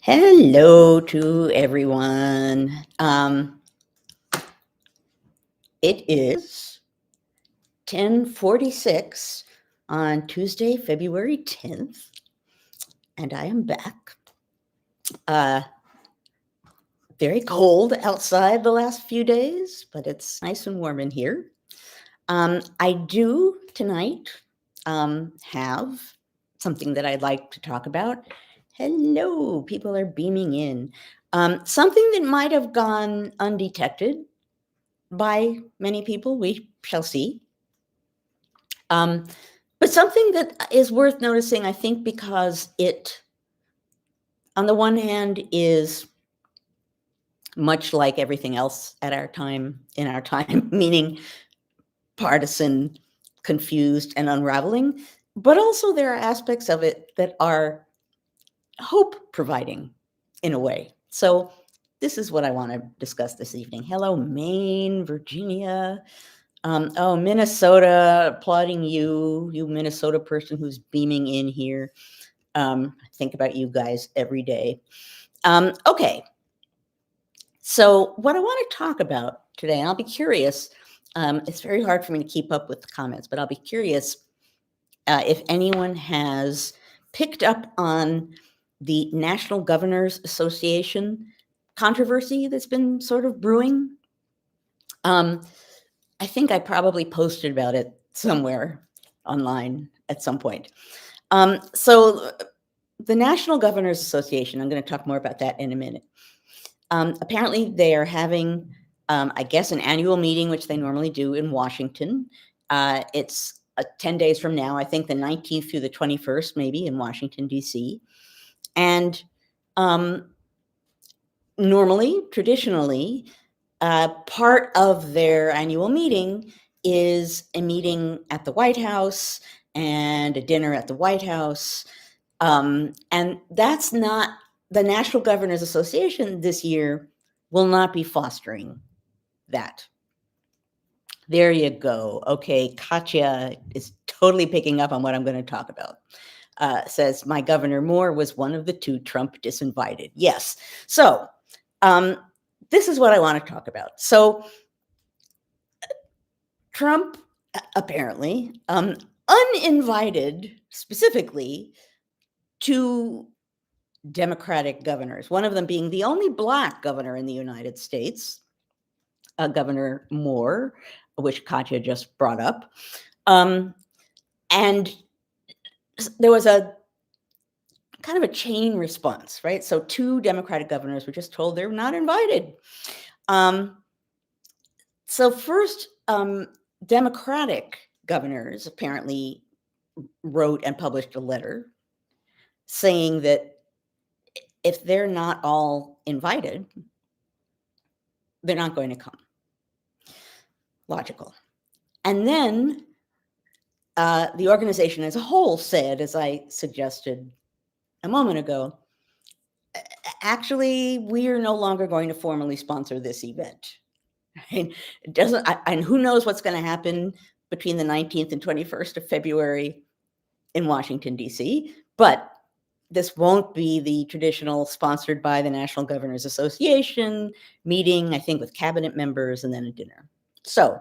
Hello to everyone. It is 10:46 on Tuesday, February 10th, and I am back. Uh, Very cold outside the last few days, but it's nice and warm in here. I do tonight have something that I'd like to talk about. Hello, people are beaming in. Something that might have gone undetected by many people, we shall see. But something that is worth noticing, I think, because it, on the one hand, is much like everything else at our time, in our time, meaning partisan, confused, and unraveling. But also, there are aspects of it that are hope providing in a way. So, this is what I want to discuss this evening. Hello, Maine, Virginia. Oh, Minnesota, applauding you, you Minnesota person who's beaming in here. I think about you guys every day. Okay, so what I want to talk about today, and I'll be curious, it's very hard for me to keep up with the comments, but I'll be curious if anyone has picked up on the National Governors Association controversy that's been sort of brewing. I think I probably posted about it somewhere online at some point. So the National Governors Association, I'm going to talk more about that in a minute. Apparently they are having, I guess, an annual meeting, which they normally do in Washington. It's 10 days from now, I think the 19th through the 21st, maybe in Washington, DC. And normally, traditionally, part of their annual meeting is a meeting at the White House and a dinner at the White House. And that's not, the National Governors Association this year will not be fostering that. There you go. Okay, Katya is totally picking up on what I'm going to talk about. Says, my Governor Moore was one of the two Trump disinvited. Yes. So this is what I want to talk about. So Trump apparently uninvited specifically two Democratic governors, one of them being the only Black governor in the United States, Governor Moore, which Katya just brought up. And there was a kind of a chain response, right? So two Democratic governors were just told they're not invited. So first, Democratic governors apparently wrote and published a letter saying that if they're not all invited, they're not going to come. Logical. And then the organization as a whole said, as I suggested a moment ago, actually, we are no longer going to formally sponsor this event. Right? It doesn't, and who knows what's going to happen between the 19th and 21st of February in Washington, D.C., but this won't be the traditional sponsored by the National Governors Association meeting, I think, with cabinet members and then a dinner. So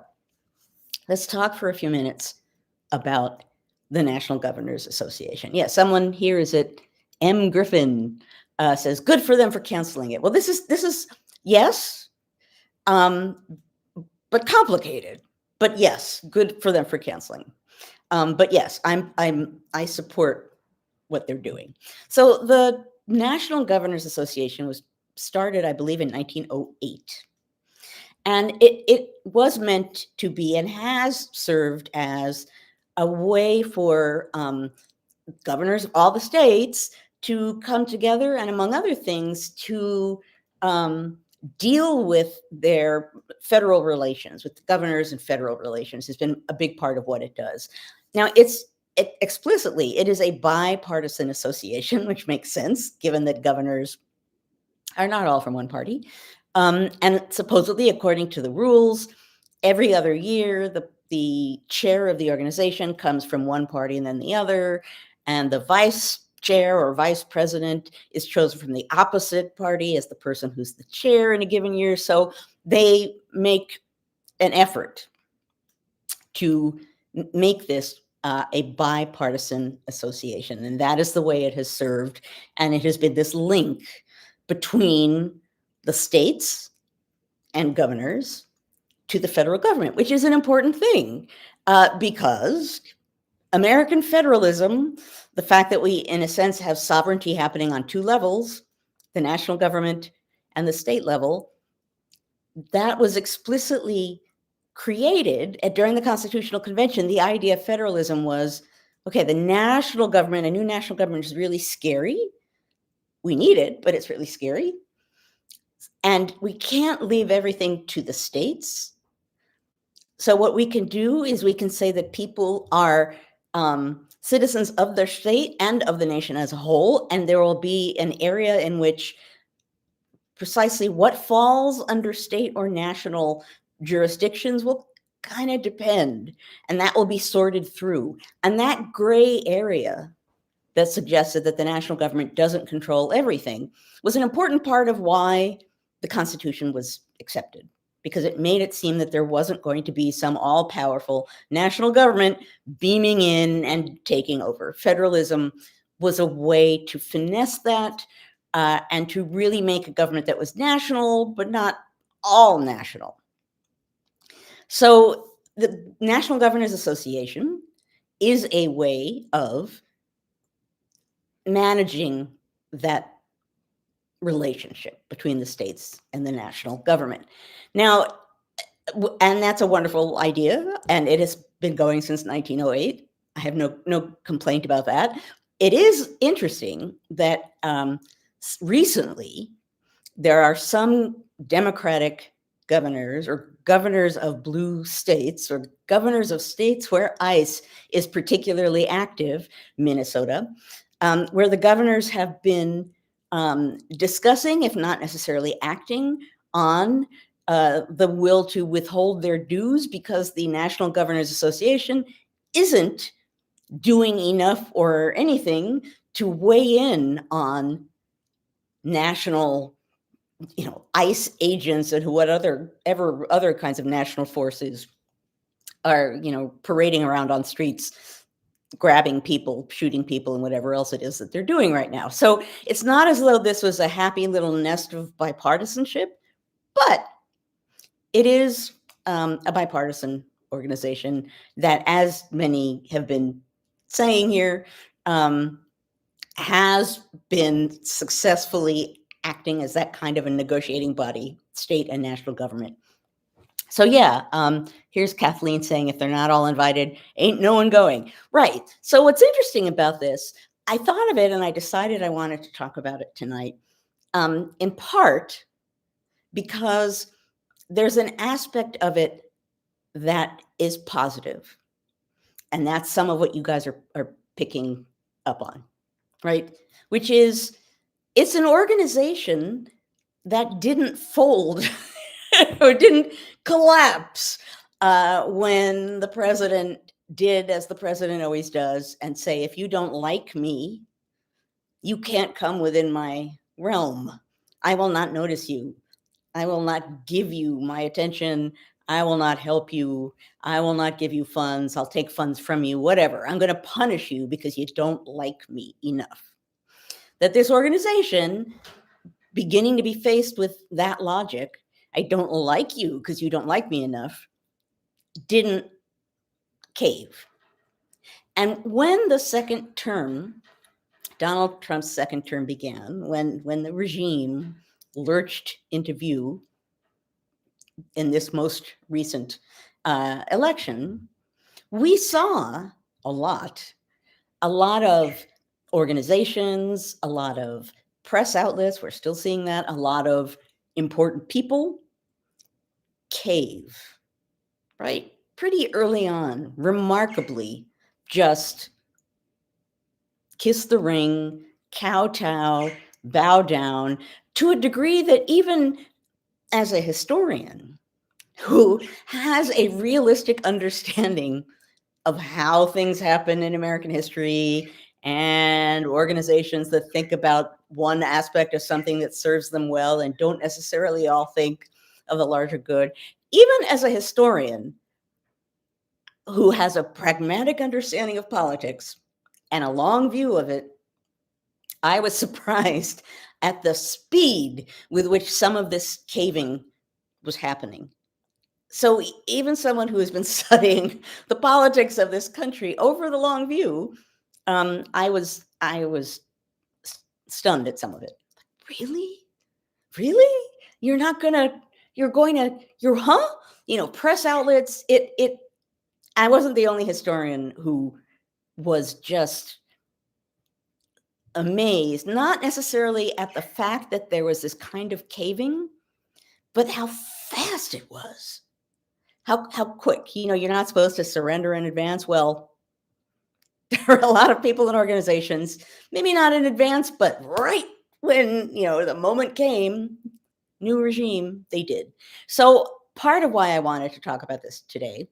let's talk for a few minutes about the National Governors Association. Yeah, someone here, is it M. Griffin, says, good for them for canceling it. Well, this is yes, but complicated. But yes, good for them for canceling. But yes, I support what they're doing. So the National Governors Association was started, I believe, in 1908. And it was meant to be and has served as a way for governors of all the states to come together and, among other things, to deal with their federal relations, with governors and federal relations. Has been a big part of what it does. Now, explicitly, it is a bipartisan association, which makes sense, given that governors are not all from one party. And supposedly, according to the rules, every other year, the chair of the organization comes from one party and then the other, and the vice chair or vice president is chosen from the opposite party as the person who's the chair in a given year. So they make an effort to make this a bipartisan association. And that is the way it has served. And it has been this link between the states and governors to the federal government, which is an important thing because American federalism, the fact that we, in a sense, have sovereignty happening on two levels, the national government and the state level, that was explicitly created during the Constitutional Convention. The idea of federalism was, okay, the national government, a new national government is really scary. We need it, but it's really scary. And we can't leave everything to the states. So what we can do is we can say that people are citizens of their state and of the nation as a whole, and there will be an area in which precisely what falls under state or national jurisdictions will kind of depend, and that will be sorted through. And that gray area that suggested that the national government doesn't control everything was an important part of why the Constitution was accepted, because it made it seem that there wasn't going to be some all-powerful national government beaming in and taking over. Federalism was a way to finesse that and to really make a government that was national, but not all national. So the National Governors Association is a way of managing that relationship between the states and the national government. Now, and that's a wonderful idea, and it has been going since 1908. I have no complaint about that. It is interesting that recently there are some Democratic governors or governors of blue states or governors of states where ICE is particularly active, Minnesota, where the governors have been discussing, if not necessarily acting, on the will to withhold their dues because the National Governors Association isn't doing enough or anything to weigh in on national, ICE agents and what other kinds of national forces are, parading around on streets, grabbing people, shooting people, and whatever else it is that they're doing right now. So it's not as though this was a happy little nest of bipartisanship, but it is a bipartisan organization that, as many have been saying here, has been successfully acting as that kind of a negotiating body, state and national government. So yeah, here's Kathleen saying, if they're not all invited, ain't no one going. Right. So what's interesting about this, I thought of it and I decided I wanted to talk about it tonight, in part because there's an aspect of it that is positive. And that's some of what you guys are picking up on, right? Which is, it's an organization that didn't fold or didn't collapse when the president did, as the president always does, and say, if you don't like me, you can't come within my realm. I will not notice you. I will not give you my attention. I will not help you. I will not give you funds. I'll take funds from you, whatever. I'm going to punish you because you don't like me enough. That this organization, beginning to be faced with that logic, I don't like you because you don't like me enough, didn't cave. And when the second term, Donald Trump's second term began, when the regime lurched into view in this most recent election, we saw a lot of organizations, a lot of press outlets, we're still seeing that, a lot of important people cave, right? Pretty early on, remarkably, just kiss the ring, kowtow, bow down, to a degree that even as a historian who has a realistic understanding of how things happen in American history and organizations that think about one aspect of something that serves them well and don't necessarily all think of the larger good. Even as a historian who has a pragmatic understanding of politics and a long view of it, I was surprised at the speed with which some of this caving was happening. So even someone who has been studying the politics of this country over the long view, I was stunned at some of it. Really? Really? You're not gonna, you're going to, you're, huh? Press outlets, I wasn't the only historian who was just amazed, not necessarily at the fact that there was this kind of caving, but how fast it was. How quick. You're not supposed to surrender in advance. Well, there are a lot of people and organizations, maybe not in advance, but right when, the moment came, new regime, they did. So part of why I wanted to talk about this today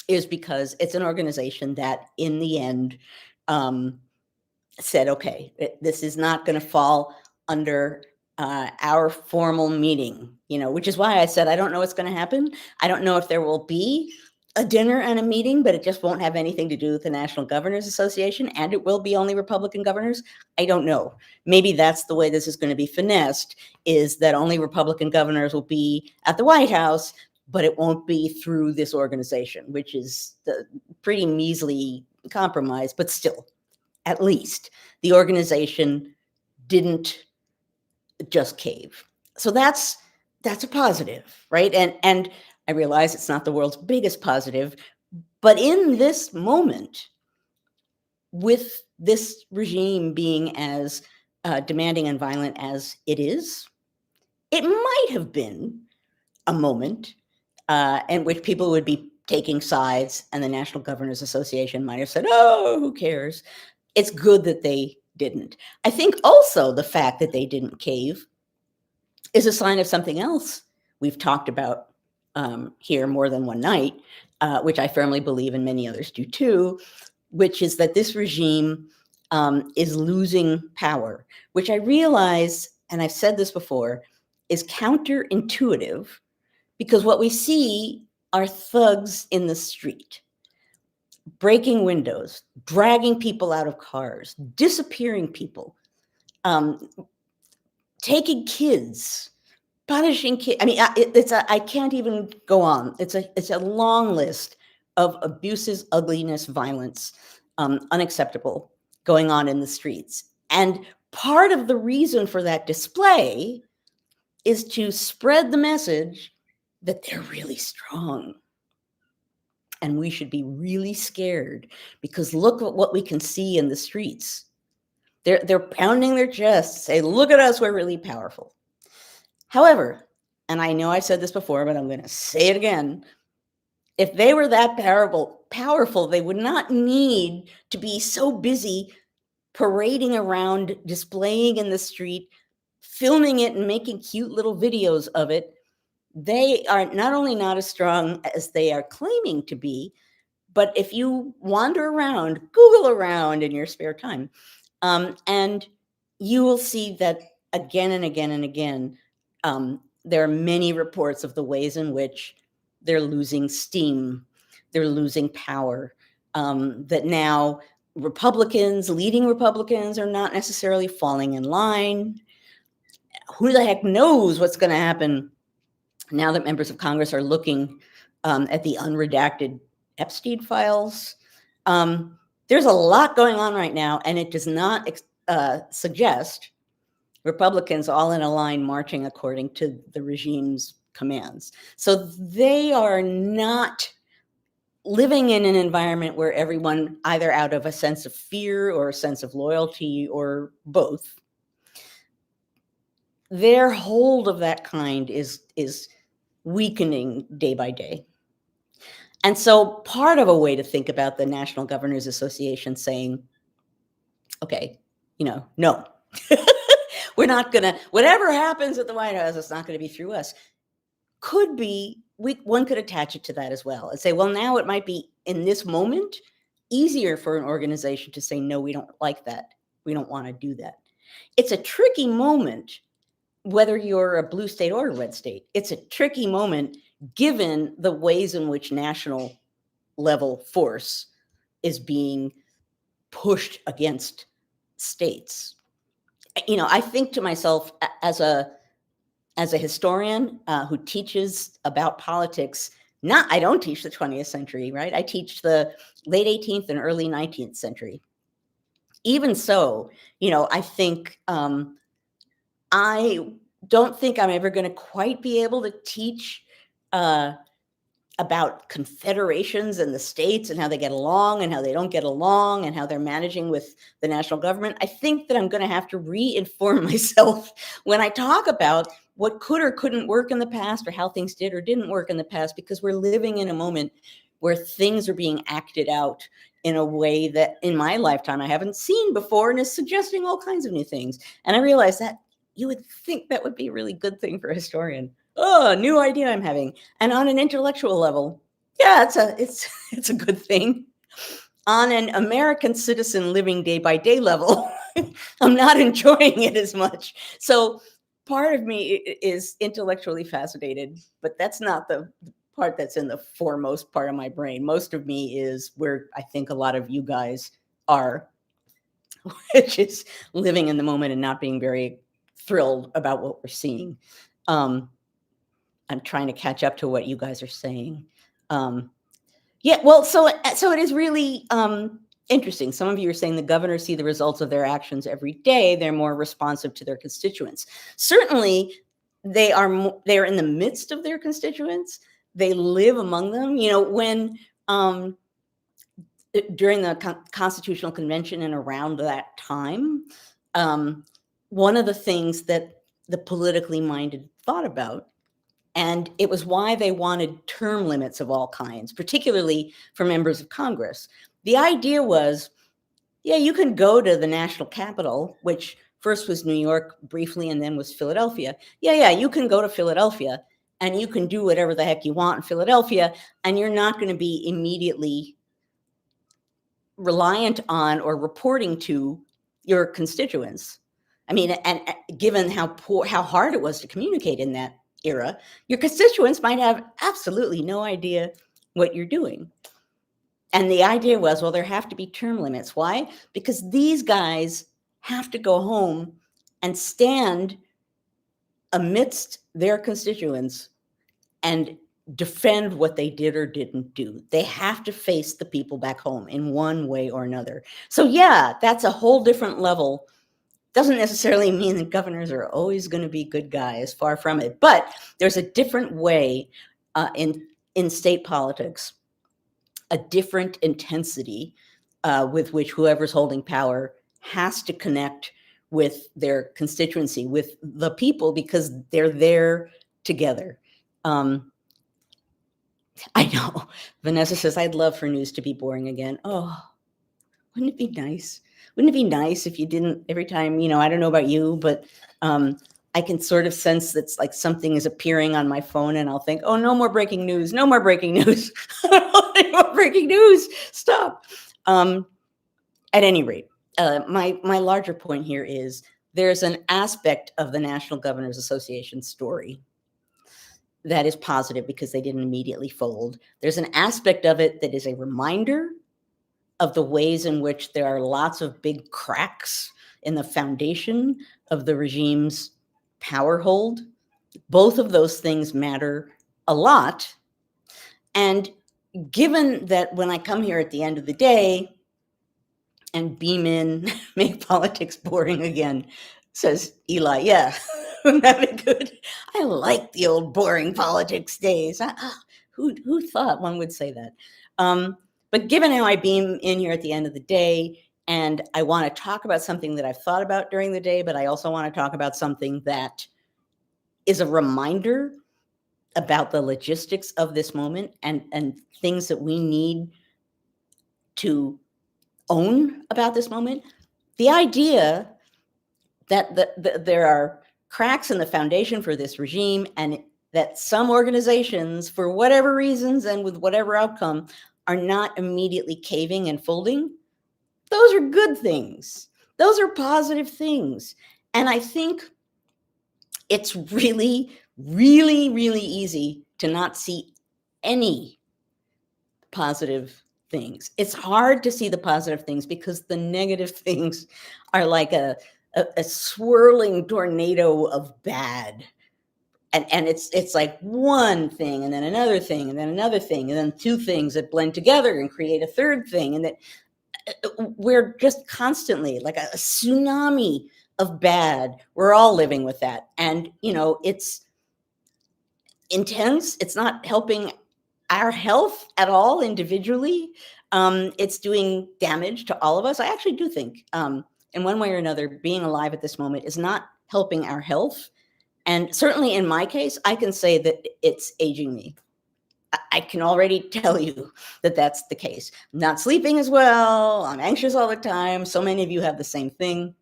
is because it's an organization that in the end said, okay, this is not going to fall under our formal meeting, which is why I said, I don't know what's going to happen. I don't know if there will be a dinner and a meeting, but it just won't have anything to do with the National Governors Association, and it will be only Republican governors. I don't know. Maybe that's the way this is going to be finessed, is that only Republican governors will be at the White House, but it won't be through this organization, which is the pretty measly compromise, but still, at least the organization didn't just cave. So that's a positive, right? And I realize it's not the world's biggest positive, but in this moment, with this regime being as demanding and violent as it is, it might have been a moment in which people would be taking sides, and the National Governors Association might have said, oh, who cares? It's good that they didn't. I think also the fact that they didn't cave is a sign of something else we've talked about here more than one night, which I firmly believe and many others do too, which is that this regime is losing power, which I realize, and I've said this before, is counterintuitive, because what we see are thugs in the street, breaking windows, dragging people out of cars, disappearing people, taking kids, punishing kids. I mean, I can't even go on. It's a long list of abuses, ugliness, violence, unacceptable going on in the streets. And part of the reason for that display is to spread the message that they're really strong. And we should be really scared, because look at what we can see in the streets. They're pounding their chests, say, look at us, we're really powerful. However, and I know I've said this before, but I'm going to say it again, if they were that powerful, they would not need to be so busy parading around, displaying in the street, filming it and making cute little videos of it. They are not only not as strong as they are claiming to be, but if you wander around, Google around in your spare time, and you will see that again and again and again, there are many reports of the ways in which they're losing steam, they're losing power, that now leading Republicans are not necessarily falling in line. Who the heck knows what's going to happen now that members of Congress are looking at the unredacted Epstein files? There's a lot going on right now, and it does not suggest Republicans all in a line marching according to the regime's commands. So they are not living in an environment where everyone, either out of a sense of fear or a sense of loyalty or both, their hold of that kind is weakening day by day. And so part of a way to think about the National Governors Association saying, okay, no, we're not going to, whatever happens at the White House, it's not going to be through us, could be, one could attach it to that as well and say, well, now it might be in this moment, easier for an organization to say, no, we don't like that. We don't want to do that. It's a tricky moment, whether you're a blue state or a red state. It's a tricky moment given the ways in which national level force is being pushed against states. I think to myself, as a historian who teaches about politics, I don't teach the 20th century, right? I teach the late 18th and early 19th century. Even so, I think I don't think I'm ever going to quite be able to teach about confederations and the states and how they get along and how they don't get along and how they're managing with the national government. I think that I'm going to have to re-inform myself when I talk about what could or couldn't work in the past, or how things did or didn't work in the past, because we're living in a moment where things are being acted out in a way that in my lifetime I haven't seen before, and is suggesting all kinds of new things. And I realize that you would think that would be a really good thing for a historian. Oh, new idea I'm having. And on an intellectual level, yeah, it's a good thing. On an American citizen living day by day level, I'm not enjoying it as much. So part of me is intellectually fascinated, but that's not the part that's in the foremost part of my brain. Most of me is where I think a lot of you guys are, which is living in the moment and not being very thrilled about what we're seeing. I'm trying to catch up to what you guys are saying. Yeah, well, so it is really interesting. Some of you are saying the governors see the results of their actions every day. They're more responsive to their constituents. Certainly, they're in the midst of their constituents. They live among them. When during the Constitutional Convention and around that time, one of the things that the politically minded thought about, and it was why they wanted term limits of all kinds, particularly for members of Congress. The idea was, yeah, you can go to the national capital, which first was New York briefly and then was Philadelphia. Yeah, you can go to Philadelphia and you can do whatever the heck you want in Philadelphia, and you're not going to be immediately reliant on or reporting to your constituents. I mean, and given how hard it was to communicate in that era, your constituents might have absolutely no idea what you're doing. And the idea was, well, there have to be term limits. Why? Because these guys have to go home and stand amidst their constituents and defend what they did or didn't do. They have to face the people back home in one way or another. So yeah, that's a whole different level. Doesn't necessarily mean that governors are always going to be good guys, far from it. But there's a different way in state politics, a different intensity with which whoever's holding power has to connect with their constituency, with the people, because they're there together. I know. Vanessa says, I'd love for news to be boring again. Oh, wouldn't it be nice? Wouldn't it be nice if you didn't every time, I don't know about you, but I can sort of sense that's like something is appearing on my phone and I'll think, oh, no more breaking news. No more breaking news. No more breaking news. Stop. At any rate, my larger point here is there's an aspect of the National Governors Association story that is positive because they didn't immediately fold. There's an aspect of it that is a reminder of the ways in which there are lots of big cracks in the foundation of the regime's power hold. Both of those things matter a lot. And given that when I come here at the end of the day and beam in, make politics boring again, says Eli, yeah, wouldn't that be good? I like the old boring politics days. Who thought one would say that? But given how I beam in here at the end of the day, and I want to talk about something that I've thought about during the day, but I also want to talk about something that is a reminder about the logistics of this moment and things that we need to own about this moment. The idea that there are cracks in the foundation for this regime, and that some organizations, for whatever reasons and with whatever outcome, are not immediately caving and folding, those are good things. Those are positive things. And I think it's really, really, really easy to not see any positive things. It's hard to see the positive things because the negative things are like a swirling tornado of bad. And it's like one thing and then another thing and then another thing and then two things that blend together and create a third thing. And that we're just constantly like a tsunami of bad. We're all living with that. And, it's intense. It's not helping our health at all individually. It's doing damage to all of us. I actually do think, in one way or another, being alive at this moment is not helping our health. And certainly in my case, I can say that it's aging me. I can already tell you that that's the case. I'm not sleeping as well. I'm anxious all the time. So many of you have the same thing.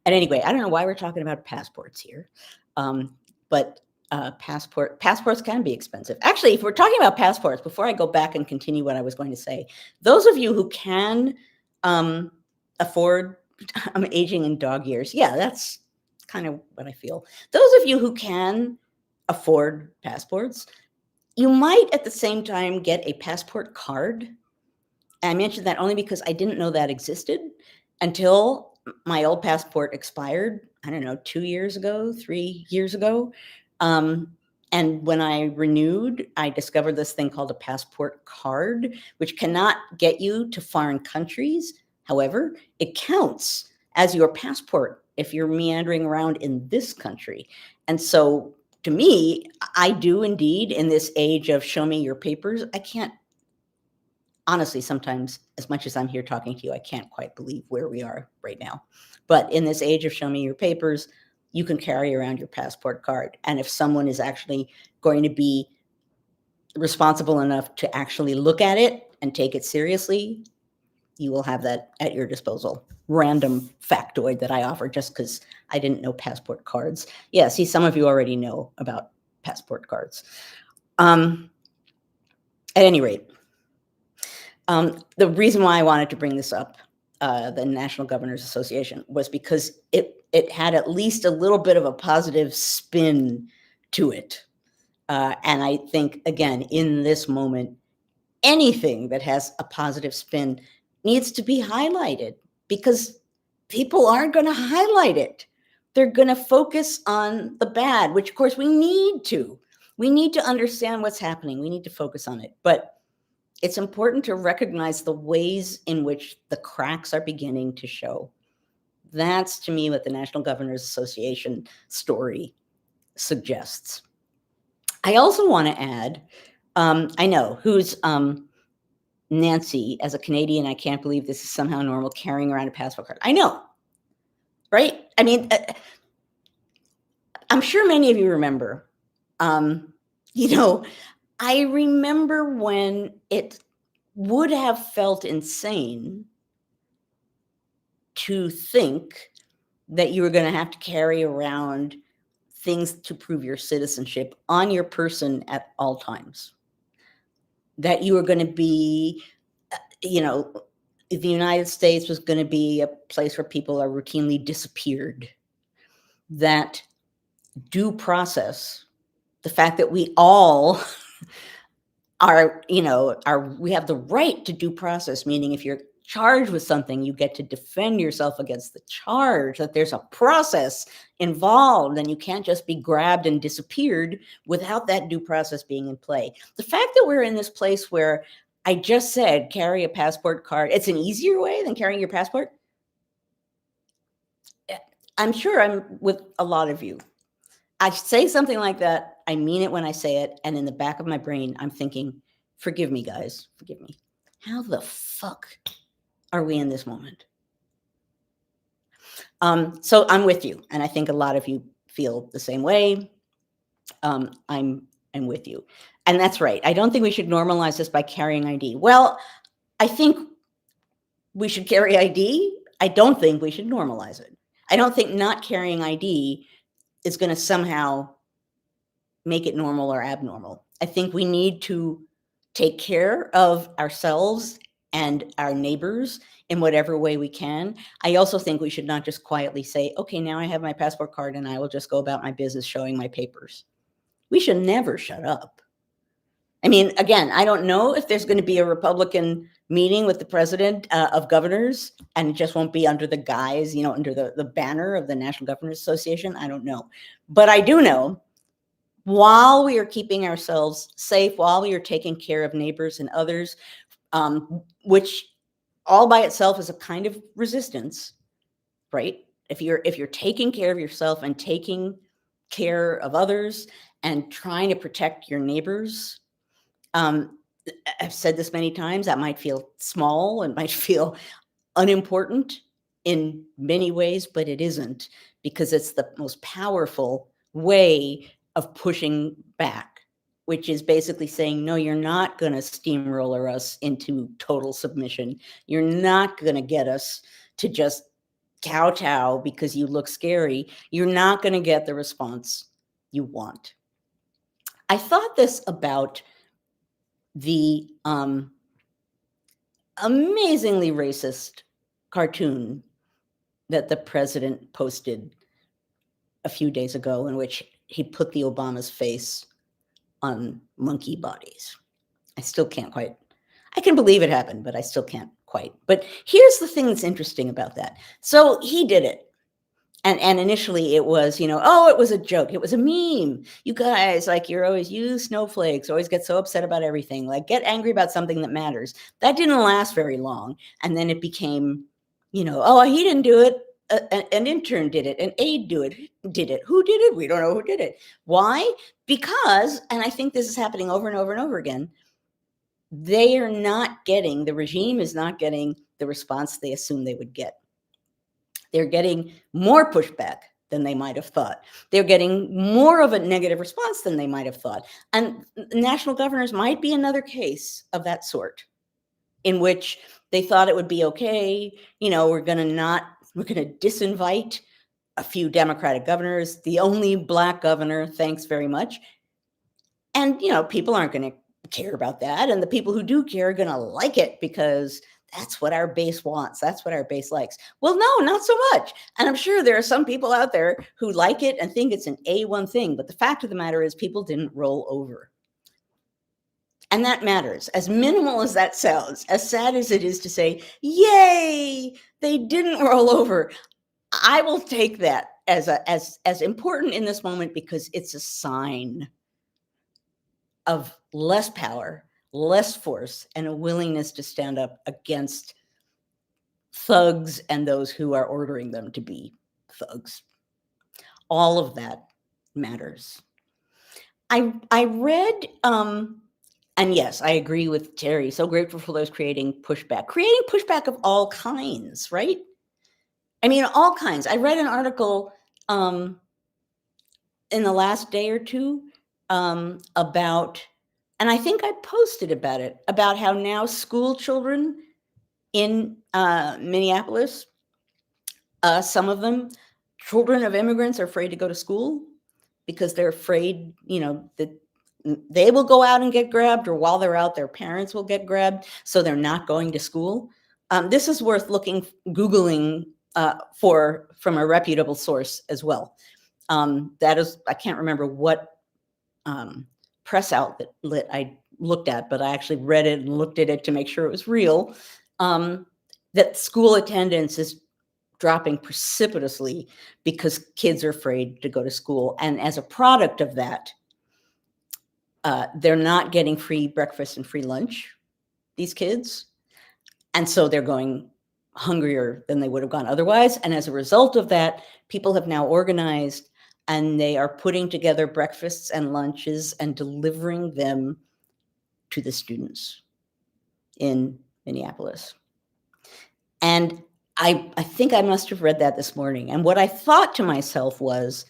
And anyway, I don't know why we're talking about passports here, but passports can be expensive. Actually, if we're talking about passports, before I go back and continue what I was going to say, those of you who can afford aging in dog years, yeah, that's kind of what I feel. Those of you who can afford passports, you might at the same time get a passport card. And I mentioned that only because I didn't know that existed until my old passport expired, I don't know, 2 years ago, 3 years ago. And when I renewed, I discovered this thing called a passport card, which cannot get you to foreign countries. However, it counts as your passport if you're meandering around in this country. And so to me, I do indeed, in this age of show me your papers, I can't, honestly, sometimes, as much as I'm here talking to you, I can't quite believe where we are right now. But in this age of show me your papers, you can carry around your passport card. And if someone is actually going to be responsible enough to actually look at it and take it seriously, you will have that at your disposal. Random factoid that I offer just because I didn't know passport cards. Yeah, see, some of you already know about passport cards. At any rate, the reason why I wanted to bring this up, the National Governors Association, was because it had at least a little bit of a positive spin to it. And I think, again, in this moment, anything that has a positive spin needs to be highlighted because people aren't going to highlight it. They're going to focus on the bad, which, of course, we need to. We need to understand what's happening. We need to focus on it. But it's important to recognize the ways in which the cracks are beginning to show. That's, to me, what the National Governors Association story suggests. I also want to add, I know, who's Nancy, as a Canadian, I can't believe this is somehow normal, carrying around a passport card. I know, right? I mean, I'm sure many of you remember, I remember when it would have felt insane to think that you were going to have to carry around things to prove your citizenship on your person at all times. That you were going to be, the United States was going to be a place where people are routinely disappeared. That due process, the fact that we all we have the right to due process, meaning if you're charged with something, you get to defend yourself against the charge, that there's a process involved and you can't just be grabbed and disappeared without that due process being in play. The fact that we're in this place where I just said, carry a passport card, it's an easier way than carrying your passport. I'm sure I'm with a lot of you. I say something like that, I mean it when I say it, and in the back of my brain, I'm thinking, forgive me, guys, forgive me. How the fuck are we in this moment? So I'm with you, and I think a lot of you feel the same way. I'm with you, and that's right. I don't think we should normalize this by carrying ID. Well, I think we should carry ID. I don't think we should normalize it. I don't think not carrying ID is going to somehow make it normal or abnormal. I think we need to take care of ourselves and our neighbors in whatever way we can. I also think we should not just quietly say, okay, now I have my passport card and I will just go about my business showing my papers. We should never shut up. I mean, again, I don't know if there's going to be a Republican meeting with the president of governors, and it just won't be under the guise, under the banner of the National Governors Association. I don't know. But I do know, while we are keeping ourselves safe, while we are taking care of neighbors and others, which all by itself is a kind of resistance, right? If you're taking care of yourself and taking care of others and trying to protect your neighbors, I've said this many times, that might feel small and might feel unimportant in many ways, but it isn't, because it's the most powerful way of pushing back, which is basically saying, no, you're not going to steamroller us into total submission. You're not going to get us to just kowtow because you look scary. You're not going to get the response you want. I thought this about the amazingly racist cartoon that the president posted a few days ago, in which he put the Obama's face on monkey bodies. I still can't quite, I can believe it happened, but I still can't quite. But here's the thing that's interesting about that. So he did it. And initially it was, oh, it was a joke. It was a meme. You guys, like, you're always, you snowflakes, always get so upset about everything. Like, get angry about something that matters. That didn't last very long. And then it became, oh, he didn't do it. An intern did it. An aide did it. Who did it? We don't know who did it. Why? Because, and I think this is happening over and over and over again, they are not getting, the regime is not getting the response they assumed they would get. They're getting more pushback than they might have thought. They're getting more of a negative response than they might have thought. And national governors might be another case of that sort, in which they thought it would be okay. We're going to disinvite a few Democratic governors, the only Black governor, thanks very much. And, people aren't going to care about that. And the people who do care are going to like it, because that's what our base wants. That's what our base likes. Well, no, not so much. And I'm sure there are some people out there who like it and think it's an A1 thing. But the fact of the matter is, people didn't roll over. And that matters. As minimal as that sounds, as sad as it is to say, yay, they didn't roll over, I will take that as important in this moment, because it's a sign of less power, less force, and a willingness to stand up against thugs and those who are ordering them to be thugs. All of that matters. I read, and yes, I agree with Terry. So grateful for those creating pushback of all kinds, right? I mean, all kinds. I read an article in the last day or two about, and I think I posted about it, about how now school children in Minneapolis, some of them, children of immigrants, are afraid to go to school because they're afraid, that they will go out and get grabbed, or while they're out, their parents will get grabbed. So they're not going to school. This is worth Googling from a reputable source as well. That is, I can't remember what press outlet I looked at, but I actually read it and looked at it to make sure it was real. That school attendance is dropping precipitously because kids are afraid to go to school. And as a product of that, they're not getting free breakfast and free lunch, these kids. And so they're going hungrier than they would have gone otherwise. And as a result of that, people have now organized, and they are putting together breakfasts and lunches and delivering them to the students in Minneapolis. And I think I must have read that this morning. And what I thought to myself was,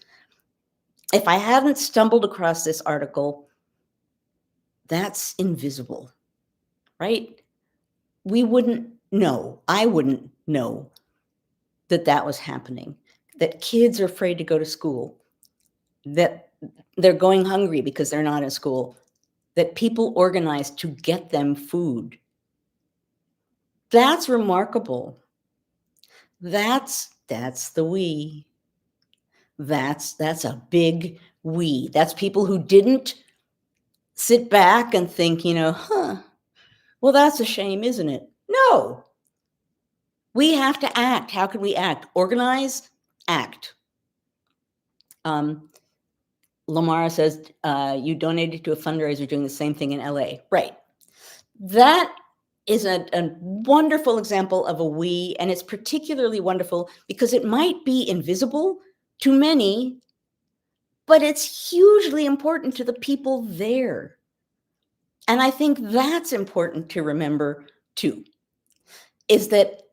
if I hadn't stumbled across this article, that's invisible, right? We wouldn't know. I wouldn't know that that was happening, that kids are afraid to go to school, that they're going hungry because they're not in school, that people organized to get them food. That's remarkable. That's the we. That's a big we. That's people who didn't sit back and think, well, that's a shame, isn't it? No. We have to act. How could we act? Organize, act. Lamara says, you donated to a fundraiser doing the same thing in LA. Right. That is a wonderful example of a we, and it's particularly wonderful because it might be invisible to many, but it's hugely important to the people there. And I think that's important to remember too, is that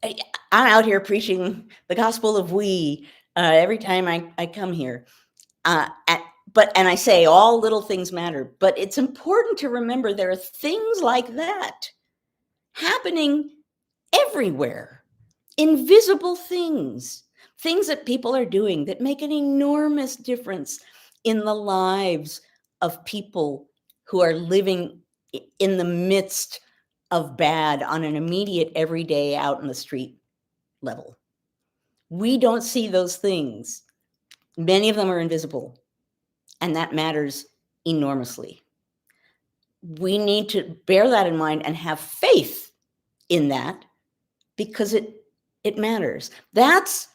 I'm out here preaching the gospel of we every time I come here. And I say all little things matter, but it's important to remember there are things like that happening everywhere. Invisible things that people are doing that make an enormous difference in the lives of people who are living in the midst of bad on an immediate, everyday, out in the street level. We don't see those things. Many of them are invisible, and that matters enormously. We need to bear that in mind and have faith in that because it matters. That's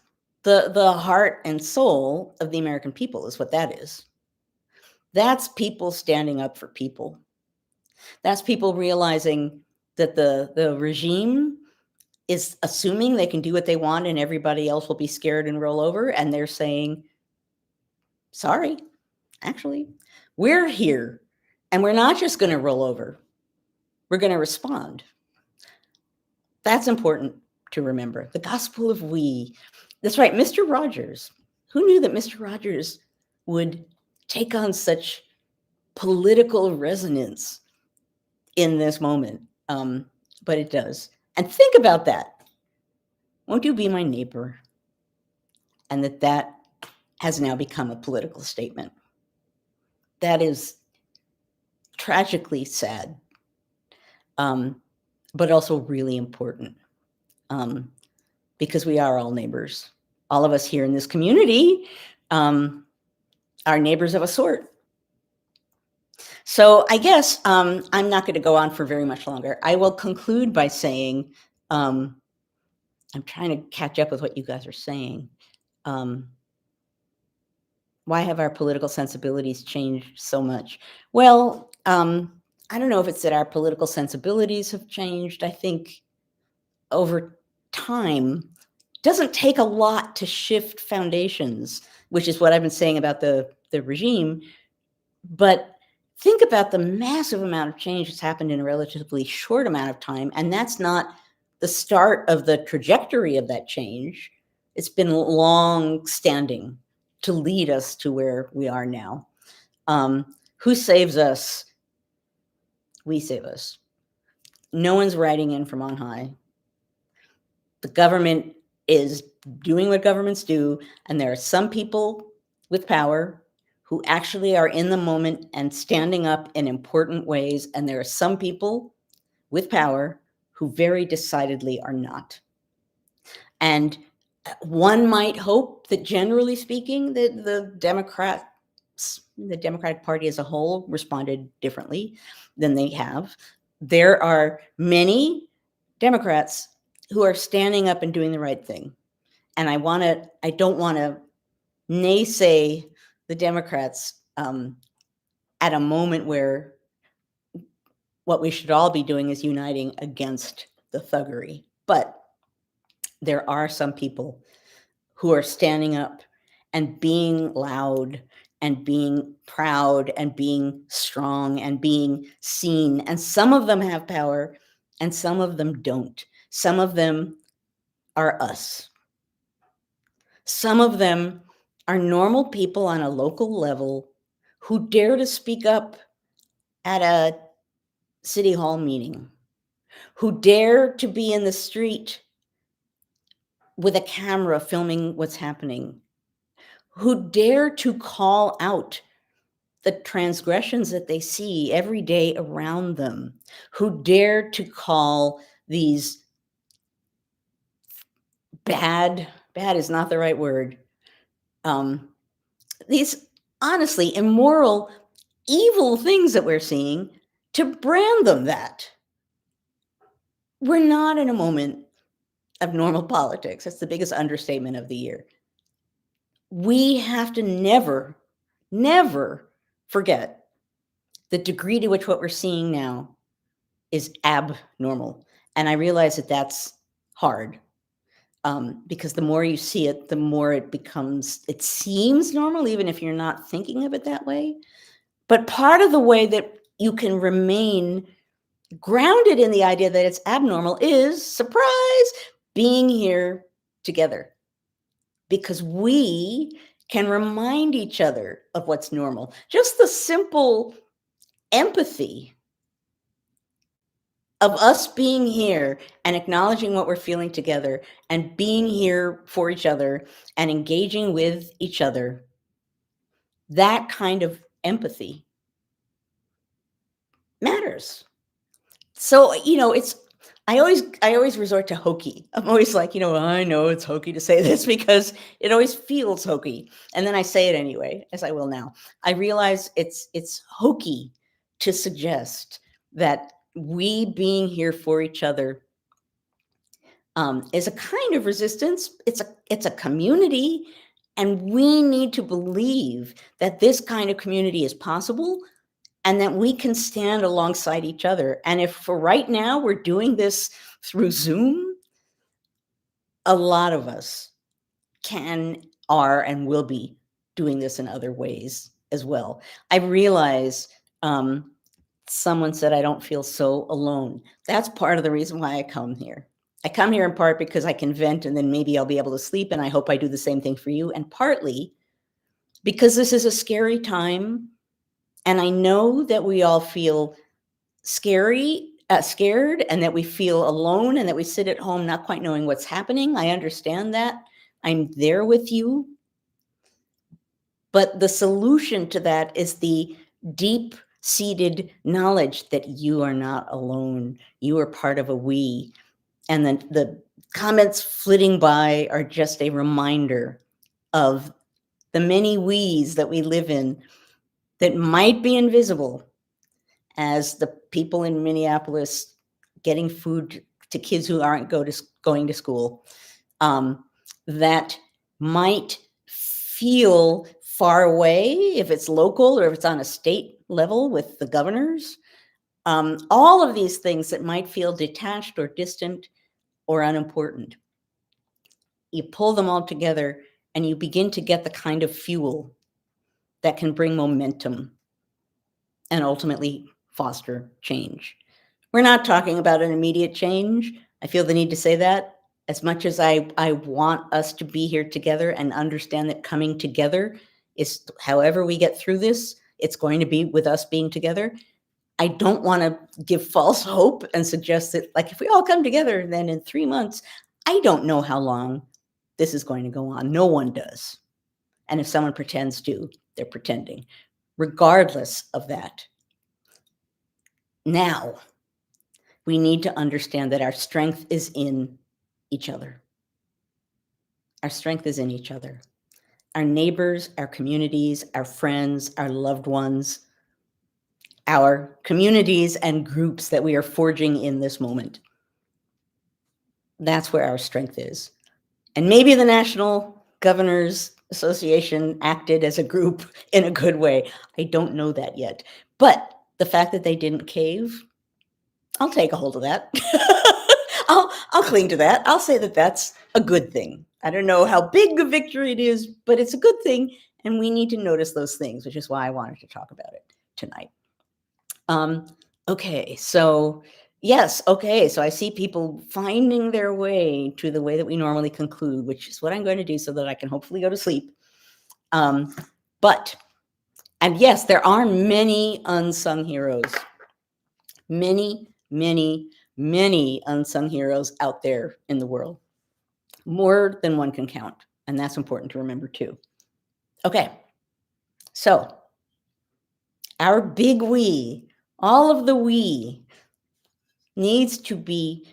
the heart and soul of the American people, is what that is. That's people standing up for people. That's people realizing that the regime is assuming they can do what they want and everybody else will be scared and roll over. And they're saying, sorry, actually, we're here and we're not just going to roll over. We're going to respond. That's important to remember. The gospel of we. That's right, Mr. Rogers. Who knew that Mr. Rogers would take on such political resonance in this moment? But it does. And think about that. Won't you be my neighbor? And that has now become a political statement. That is tragically sad, but also really important, because we are all neighbors. All of us here in this community are neighbors of a sort. So I guess I'm not going to go on for very much longer. I will conclude by saying, I'm trying to catch up with what you guys are saying. Why have our political sensibilities changed so much? Well, I don't know if it's that our political sensibilities have changed. I think over time, it doesn't take a lot to shift foundations, which is what I've been saying about the regime. But think about the massive amount of change that's happened in a relatively short amount of time. And that's not the start of the trajectory of that change. It's been long standing to lead us to where we are now. Who saves us? We save us. No one's writing in from on high. The government is doing what governments do, and there are some people with power who actually are in the moment and standing up in important ways, and there are some people with power who very decidedly are not. And one might hope that, generally speaking, that the Democratic Party as a whole responded differently than they have. There are many Democrats who are standing up and doing the right thing. And I don't want to naysay the Democrats at a moment where what we should all be doing is uniting against the thuggery. But there are some people who are standing up and being loud and being proud and being strong and being seen. And some of them have power and some of them don't. Some of them are us. Some of them are normal people on a local level who dare to speak up at a city hall meeting, who dare to be in the street with a camera filming what's happening, who dare to call out the transgressions that they see every day around them, who dare to call these bad is not the right word, these honestly immoral, evil things that we're seeing, to brand them that. We're not in a moment of normal politics. That's the biggest understatement of the year. We have to never, never forget the degree to which what we're seeing now is abnormal. And I realize that that's hard, because the more you see it, the more it seems normal, even if you're not thinking of it that way. But part of the way that you can remain grounded in the idea that it's abnormal is, surprise, being here together. Because we can remind each other of what's normal. Just the simple empathy of us being here and acknowledging what we're feeling together and being here for each other and engaging with each other, that kind of empathy matters. So, I always resort to hokey. I'm always like, I know it's hokey to say this because it always feels hokey. And then I say it anyway, as I will now. I realize it's hokey to suggest that we being here for each other is a kind of resistance. It's a community, and we need to believe that this kind of community is possible and that we can stand alongside each other. And if for right now we're doing this through Zoom, a lot of us are, and will be doing this in other ways as well. I realize someone said, I don't feel so alone. That's part of the reason why I come here. I come here in part because I can vent and then maybe I'll be able to sleep, and I hope I do the same thing for you. And partly because this is a scary time, and I know that we all feel scared, and that we feel alone, and that we sit at home not quite knowing what's happening. I understand that. I'm there with you. But the solution to that is the deep-seated knowledge that you are not alone. You are part of a we. And then the comments flitting by are just a reminder of the many we's that we live in that might be invisible, as the people in Minneapolis getting food to kids who aren't going to school, that might feel far away if it's local or if it's on a state level with the governors. All of these things that might feel detached or distant or unimportant. You pull them all together and you begin to get the kind of fuel that can bring momentum and ultimately foster change. We're not talking about an immediate change. I feel the need to say that. As much as I want us to be here together and understand that coming together is, however we get through this, it's going to be with us being together. I don't want to give false hope and suggest that, like, if we all come together, then in 3 months, I don't know how long this is going to go on. No one does. And if someone pretends to, they're pretending. Regardless of that, now we need to understand that our strength is in each other. Our strength is in each other. Our neighbors, our communities, our friends, our loved ones, our communities and groups that we are forging in this moment. That's where our strength is. And maybe the National Governors Association acted as a group in a good way. I don't know that yet. But the fact that they didn't cave, I'll take a hold of that. I'll cling to that. I'll say that that's a good thing. I don't know how big a victory it is, but it's a good thing. And we need to notice those things, which is why I wanted to talk about it tonight. Okay, so yes, okay, so I see people finding their way to the way that we normally conclude, which is what I'm going to do so that I can hopefully go to sleep. And yes, there are many unsung heroes. Many, many, many unsung heroes out there in the world. More than one can count. And that's important to remember too. Okay, so our big we, all of the we, needs to be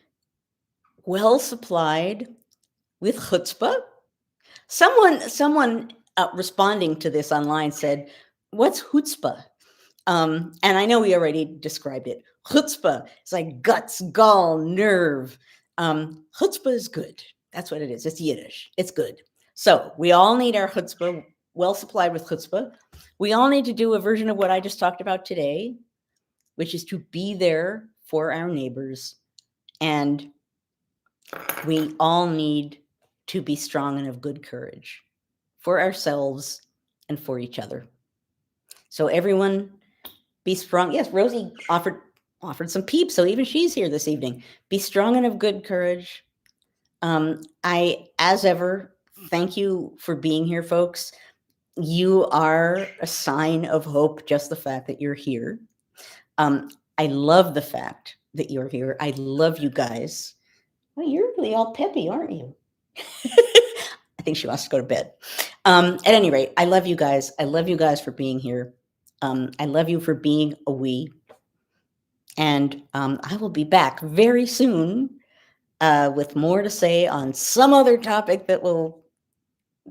well supplied with chutzpah. Someone responding to this online said, "What's chutzpah?" And I know we already described it. Chutzpah is like guts, gall, nerve. Chutzpah is good. That's what it is. It's Yiddish. It's good. So we all need our chutzpah well supplied with chutzpah. We all need to do a version of what I just talked about today, which is to be there for our neighbors. And we all need to be strong and of good courage for ourselves and for each other. So everyone be strong. Yes, Rosie offered some peeps, so even she's here this evening. Be strong and of good courage. I, as ever, thank you for being here, folks. You are a sign of hope, just the fact that you're here. I love the fact that you're here. I love you guys. Well, you're really all peppy, aren't you? I think she wants to go to bed. At any rate, I love you guys. I love you guys for being here. I love you for being a we. And I will be back very soon with more to say on some other topic that will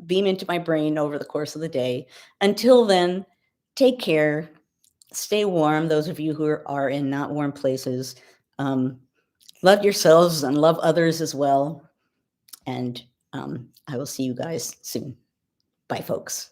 beam into my brain over the course of the day. Until then, take care. Stay warm, those of you who are in not warm places. Love yourselves and love others as well. And I will see you guys soon. Bye, folks.